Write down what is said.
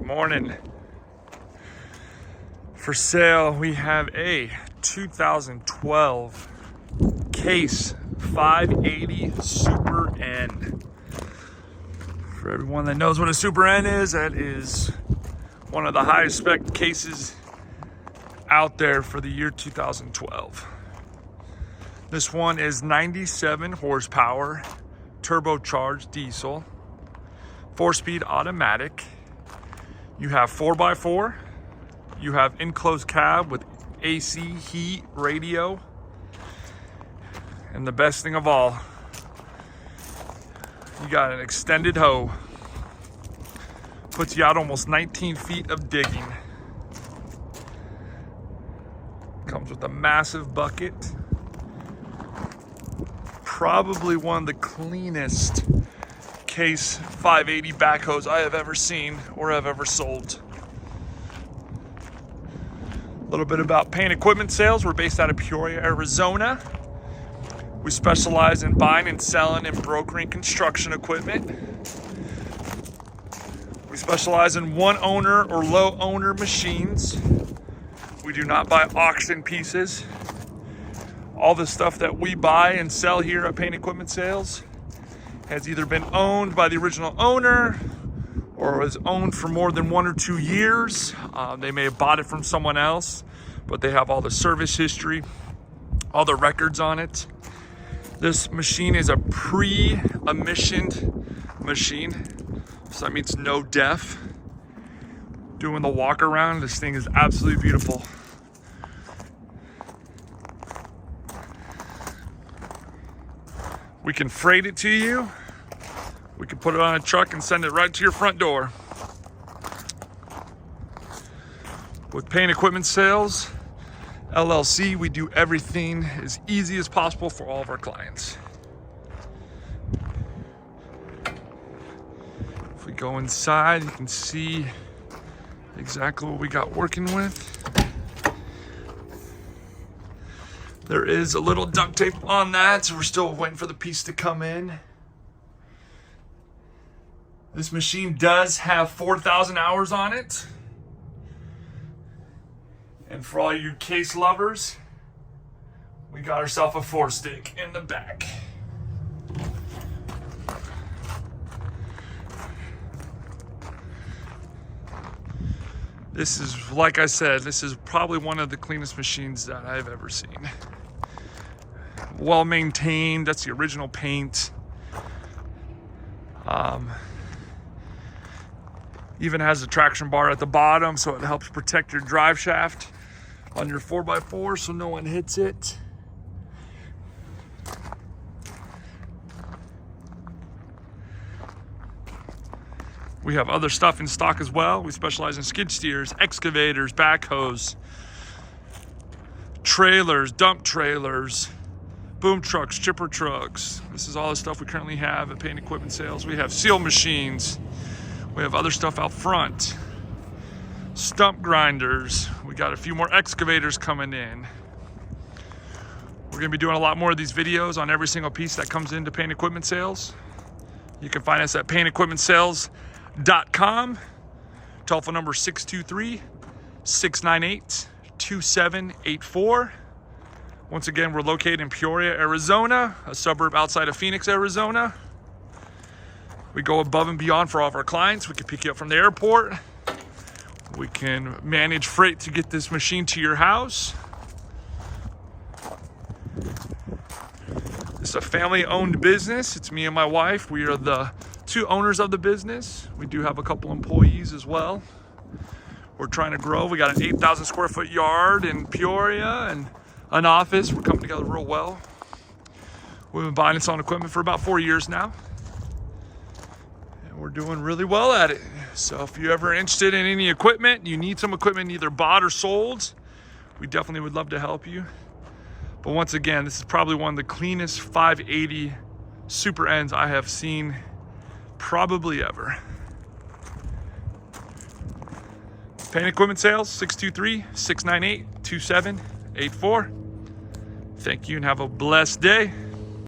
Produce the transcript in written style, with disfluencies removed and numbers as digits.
Morning. For sale, we have a 2012 Case 580 Super N. For everyone that knows what a Super N is, that is one of the highest spec cases out there for the year 2012. This one is 97 horsepower, turbocharged diesel, 4-speed automatic. You have 4x4. You have enclosed cab with AC, heat, radio. And the best thing of all, you got an extended hoe. Puts you out almost 19 feet of digging. Comes with a massive bucket. Probably one of the cleanest Case 580 backhoes I have ever seen or have ever sold. A little bit about Paint Equipment Sales. We're based out of Peoria, Arizona. We specialize in buying and selling and brokering construction equipment. We specialize in one owner or low owner machines. We do not buy auction pieces. All the stuff that we buy and sell here at Paint Equipment Sales has either been owned by the original owner or was owned for more than 1 or 2 years. They may have bought it from someone else, but they have all the service history, all the records on it. This machine is a pre-emissioned machine, so that means no def. Doing the walk around, this thing is absolutely beautiful. We can freight it to you. We can put it on a truck and send it right to your front door. With Paint Equipment Sales, LLC, we do everything as easy as possible for all of our clients. If we go inside, you can see exactly what we got working with. There is a little duct tape on that, so we're still waiting for the piece to come in. This machine does have 4,000 hours on it. And for all you case lovers, we got ourselves a 4-stick in the back. This is, like I said, this is probably one of the cleanest machines that I've ever seen. Well maintained, that's the original paint. Even has a traction bar at the bottom, so it helps protect your drive shaft on your 4x4 so no one hits it. We have other stuff in stock as well. We specialize in skid steers, excavators, backhoes, trailers, dump trailers, boom trucks, chipper trucks. This is all the stuff we currently have at Paint Equipment Sales. We have seal machines. We have other stuff out front. Stump grinders. We got a few more excavators coming in. We're gonna be doing a lot more of these videos on every single piece that comes into Paint Equipment Sales. You can find us at paintequipmentsales.com. Telephone number 623-698-2784. Once again, we're located in Peoria, Arizona, a suburb outside of Phoenix, Arizona. We go above and beyond for all of our clients. We can pick you up from the airport. We can manage freight to get this machine to your house. It's a family-owned business. It's me and my wife. We are the 2 owners of the business. We do have a couple employees as well. We're trying to grow. We got an 8,000 square foot yard in Peoria and an office. We're coming together real well. We've been buying and selling equipment for about 4 years now. And we're doing really well at it. So if you're ever interested in any equipment, you need some equipment either bought or sold, we definitely would love to help you. But once again, this is probably one of the cleanest 580 Super Ns I have seen probably ever. Paint Equipment Sales, 623-698-2784. Thank you and have a blessed day.